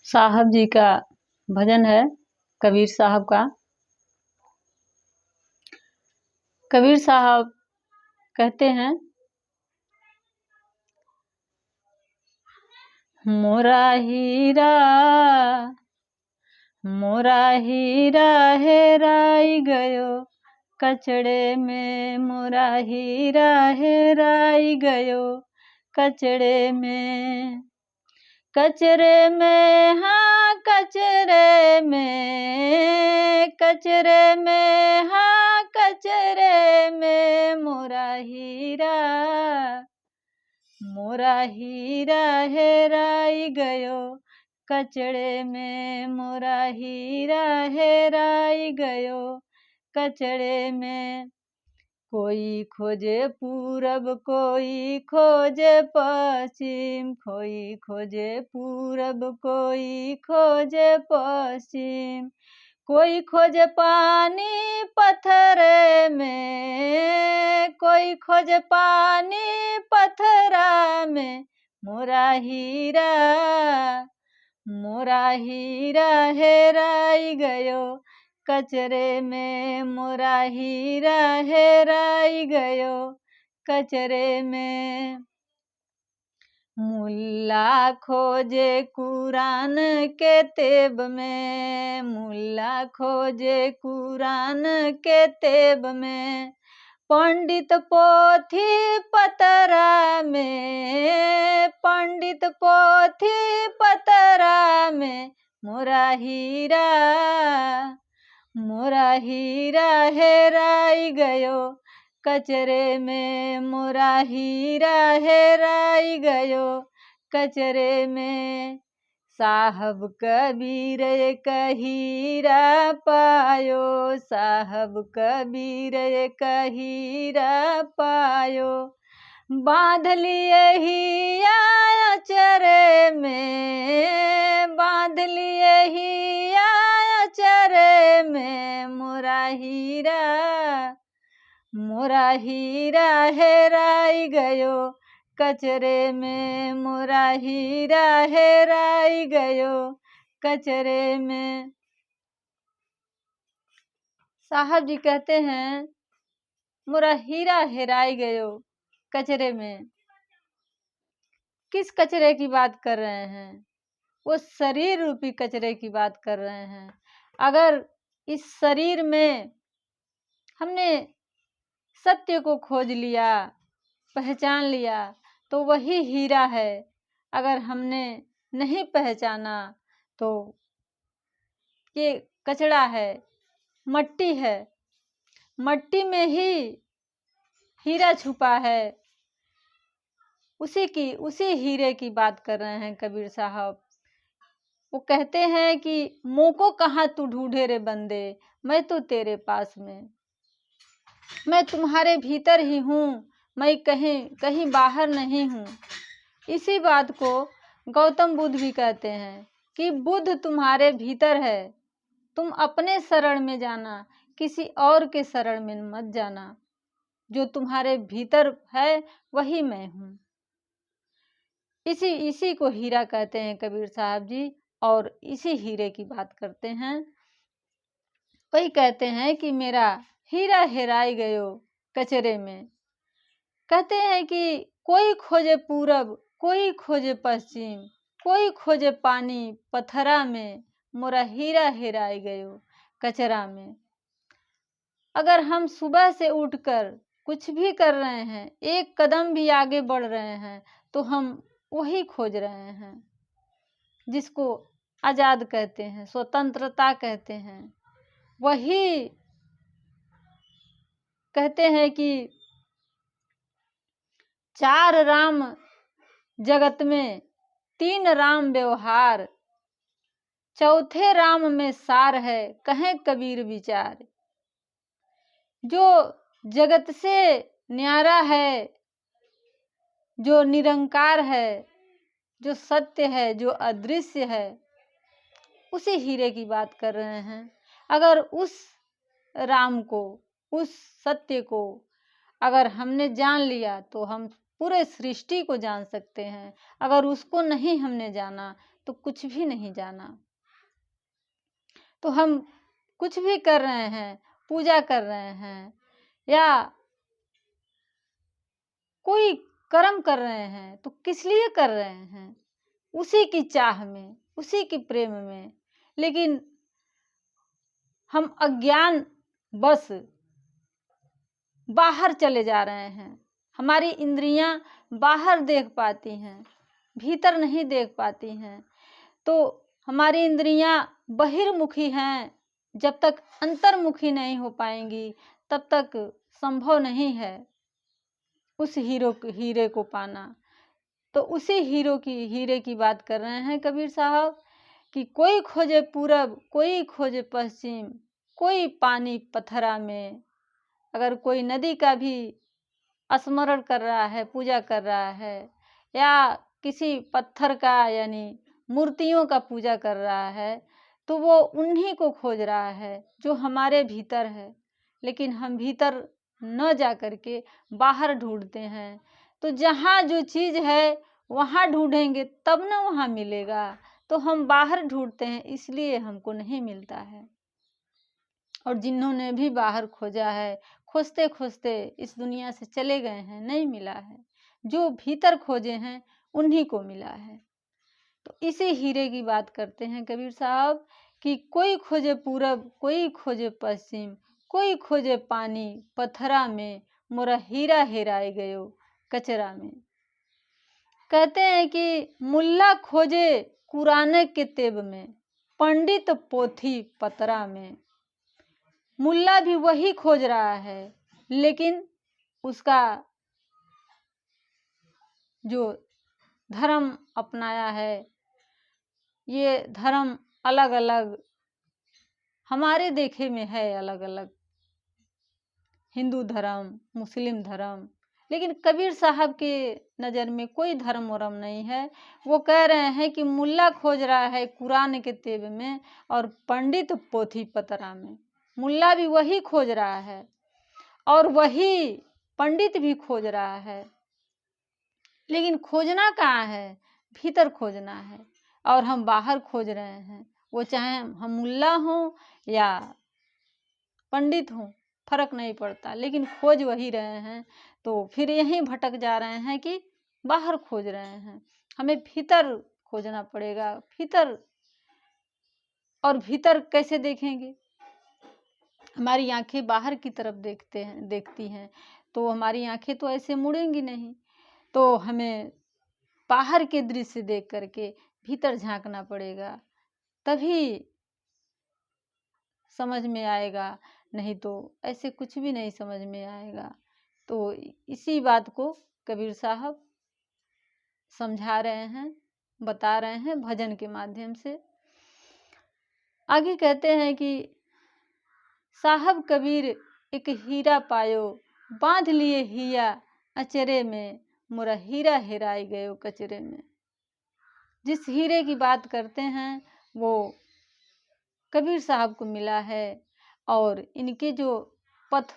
साहब जी का भजन है, कबीर साहब का। कबीर साहब कहते हैं, मोरा हीरा हेराई गयो कचड़े में, मोरा हीरा हेराई गयो कचड़े में। कचरे में, हाँ कचरे में, कचरे में, हाँ कचरे में, मोरा हीरा हेराई गयो कचड़े में, मोरा हीरा हेराई गयो कचड़े में। कोई खोजे पूरब, कोई खोजे पश्चिम, कोई खोजे पूरब, कोई खोजे पश्चिम। कोई खोजे पानी पत्थरे में, कोई खोजे पानी पत्थरा में, मोरा हीरा हेराई गयो कचरे में, मोरा हीरा हेराई गयो कचरे में। मुल्ला खोजे कुरान के तेब में, मुल्ला खोजे कुरान के तेब में। पंडित पोथी पतरा में, पंडित पोथी पतरा में, मोरा हीरा हेराई गयो कचरे में, मोरा हीरा हेराई गयो कचरे में। साहब कबीर एक हीरा पायो, साहब कबीर एक हीरा पायो। बांध लिए हिया चरे में, बांध लिए हिया चरे में, मोरा हीरा हेराई गयो कचरे में, मोरा हीरा हेराई गयो कचरे में। साहब जी कहते हैं, मोरा हीरा हेराई गयो कचरे में। किस कचरे की बात कर रहे हैं? वो शरीर रूपी कचरे की बात कर रहे हैं। अगर इस शरीर में हमने सत्य को खोज लिया, पहचान लिया, तो वही हीरा है। अगर हमने नहीं पहचाना तो ये कचरा है, मट्टी है। मट्टी में ही हीरा छुपा है। उसी हीरे की बात कर रहे हैं कबीर साहब। वो कहते हैं कि मोको कहाँ तू ढूंढे रे बंदे, मैं तो तेरे पास में, मैं तुम्हारे भीतर ही हूँ, मैं कहीं बाहर नहीं हूँ। इसी बात को गौतम बुद्ध भी कहते हैं कि बुद्ध तुम्हारे भीतर है, तुम अपने शरण में जाना, किसी और के शरण में मत जाना। जो तुम्हारे भीतर है वही मैं हूँ। इसी को हीरा कहते हैं कबीर साहब जी, और इसी हीरे की बात करते हैं। वही कहते हैं कि मेरा हीरा हेराई गयो कचरे में। कहते हैं कि कोई खोजे पूरब, कोई खोजे पश्चिम, कोई खोजे पानी पत्थरा में, मोरा हीरा हेराई गयो कचरा में। अगर हम सुबह से उठकर कुछ भी कर रहे हैं, एक कदम भी आगे बढ़ रहे हैं, तो हम वही खोज रहे हैं जिसको आज़ाद कहते हैं, स्वतंत्रता कहते हैं। वही कहते हैं कि 4 राम जगत में, 3 राम व्यवहार, चौथे राम में सार है, कहें कबीर विचार। जो जगत से न्यारा है, जो निरंकार है, जो सत्य है, जो अदृश्य है, उसी हीरे की बात कर रहे हैं। अगर उस राम को, उस सत्य को अगर हमने जान लिया तो हम पूरे सृष्टि को जान सकते हैं। अगर उसको नहीं हमने जाना तो कुछ भी नहीं जाना। तो हम कुछ भी कर रहे हैं, पूजा कर रहे हैं या कोई कर्म कर रहे हैं तो किस लिए कर रहे हैं? उसी की चाह में, उसी की प्रेम में। लेकिन हम अज्ञान बस बाहर चले जा रहे हैं। हमारी इंद्रियां बाहर देख पाती हैं, भीतर नहीं देख पाती हैं। तो हमारी इंद्रियां बहिर्मुखी हैं। जब तक अंतर्मुखी नहीं हो पाएंगी तब तक संभव नहीं है उस हीरे को पाना। तो उसी हीरे की बात कर रहे हैं कबीर साहब कि कोई खोजे पूरब, कोई खोजे पश्चिम, कोई पानी पथरा में। अगर कोई नदी का भी स्मरण कर रहा है, पूजा कर रहा है, या किसी पत्थर का यानी मूर्तियों का पूजा कर रहा है, तो वो उन्हीं को खोज रहा है जो हमारे भीतर है। लेकिन हम भीतर न जा करके बाहर ढूंढते हैं। तो जहाँ जो चीज़ है वहाँ ढूंढेंगे तब ना वहाँ मिलेगा। तो हम बाहर ढूंढते हैं, इसलिए हमको नहीं मिलता है। और जिन्होंने भी बाहर खोजा है, खोजते खोजते इस दुनिया से चले गए हैं, नहीं मिला है। जो भीतर खोजे हैं उन्हीं को मिला है। तो इसी हीरे की बात करते हैं कबीर साहब कि कोई खोजे पूरब, कोई खोजे पश्चिम, कोई खोजे पानी पथरा में, मोरा हीरा हेराए गयो कचरा में। कहते हैं कि मुल्ला खोजे कुरान के तेब में, पंडित पोथी पतरा में। मुल्ला भी वही खोज रहा है, लेकिन उसका जो धर्म अपनाया है, ये धर्म अलग अलग हमारे देखे में है, अलग अलग हिंदू धर्म, मुस्लिम धर्म। लेकिन कबीर साहब के नज़र में कोई धर्म वरम नहीं है। वो कह रहे हैं कि मुल्ला खोज रहा है कुरान के तेब में और पंडित पोथी पतरा में। मुल्ला भी वही खोज रहा है और वही पंडित भी खोज रहा है। लेकिन खोजना कहाँ है? भीतर खोजना है। और हम बाहर खोज रहे हैं। वो चाहे हम मुल्ला हों या पंडित हों, फर्क नहीं पड़ता, लेकिन खोज वही रहे हैं। तो फिर यहीं भटक जा रहे हैं कि बाहर खोज रहे हैं। हमें भीतर खोजना पड़ेगा। भीतर, और भीतर कैसे देखेंगे? हमारी आंखें बाहर की तरफ देखती हैं, तो हमारी आंखें तो ऐसे मुड़ेंगी नहीं। तो हमें बाहर के दृश्य देख करके भीतर झांकना पड़ेगा, तभी समझ में आएगा। नहीं तो ऐसे कुछ भी नहीं समझ में आएगा। तो इसी बात को कबीर साहब समझा रहे हैं, बता रहे हैं भजन के माध्यम से। आगे कहते हैं कि साहब कबीर एक हीरा पायो, बांध लिए हिया अचरे में, मोरा हीरा हेराई गयो कचरे में। जिस हीरे की बात करते हैं वो कबीर साहब को मिला है, और इनके जो पथ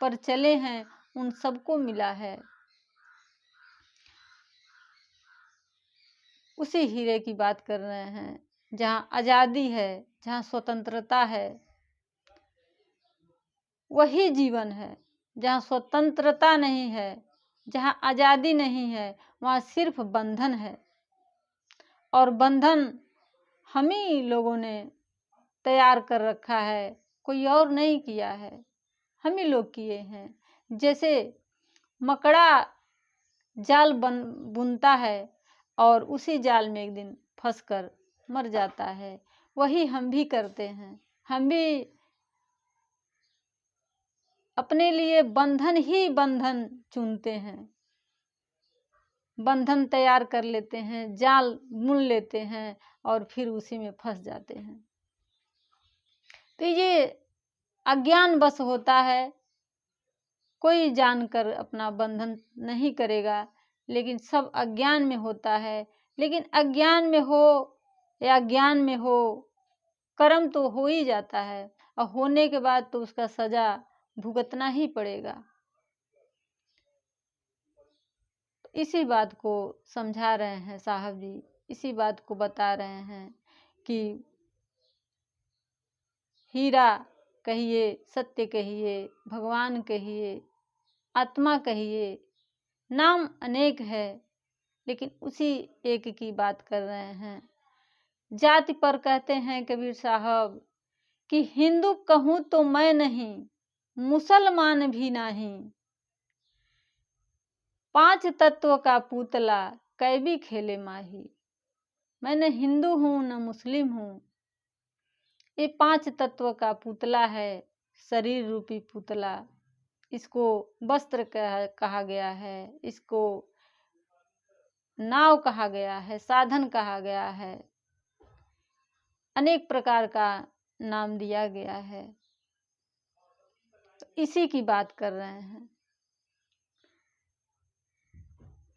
पर चले हैं उन सबको मिला है। उसी हीरे की बात कर रहे हैं जहाँ आज़ादी है, जहाँ स्वतंत्रता है, वही जीवन है। जहाँ स्वतंत्रता नहीं है, जहाँ आज़ादी नहीं है, वहाँ सिर्फ बंधन है। और बंधन हम ही लोगों ने तैयार कर रखा है, कोई और नहीं किया है, हम ही लोग किए हैं। जैसे मकड़ा जाल बुनता है और उसी जाल में एक दिन फंसकर मर जाता है, वही हम भी करते हैं। हम भी अपने लिए बंधन ही बंधन चुनते हैं, बंधन तैयार कर लेते हैं, जाल बुन लेते हैं और फिर उसी में फंस जाते हैं। तो ये अज्ञान बस होता है। कोई जानकर अपना बंधन नहीं करेगा, लेकिन सब अज्ञान में होता है। लेकिन अज्ञान में हो या ज्ञान में हो, कर्म तो हो ही जाता है, और होने के बाद तो उसका सजा भुगतना ही पड़ेगा। इसी बात को समझा रहे हैं साहब जी इसी बात को बता रहे हैं कि हीरा कहिए, सत्य कहिए, भगवान कहिए, आत्मा कहिए, नाम अनेक है, लेकिन उसी एक की बात कर रहे हैं। जाति पर कहते हैं कबीर साहब कि हिंदू कहूँ तो मैं नहीं, मुसलमान भी नहीं, 5 तत्व का पुतला कैबी खेले माही। मैं न हिंदू हूँ न मुस्लिम हूँ, ये 5 तत्व का पुतला है, शरीर रूपी पुतला। इसको वस्त्र कहा गया है, इसको नाव कहा गया है, साधन कहा गया है, अनेक प्रकार का नाम दिया गया है। तो इसी की बात कर रहे हैं।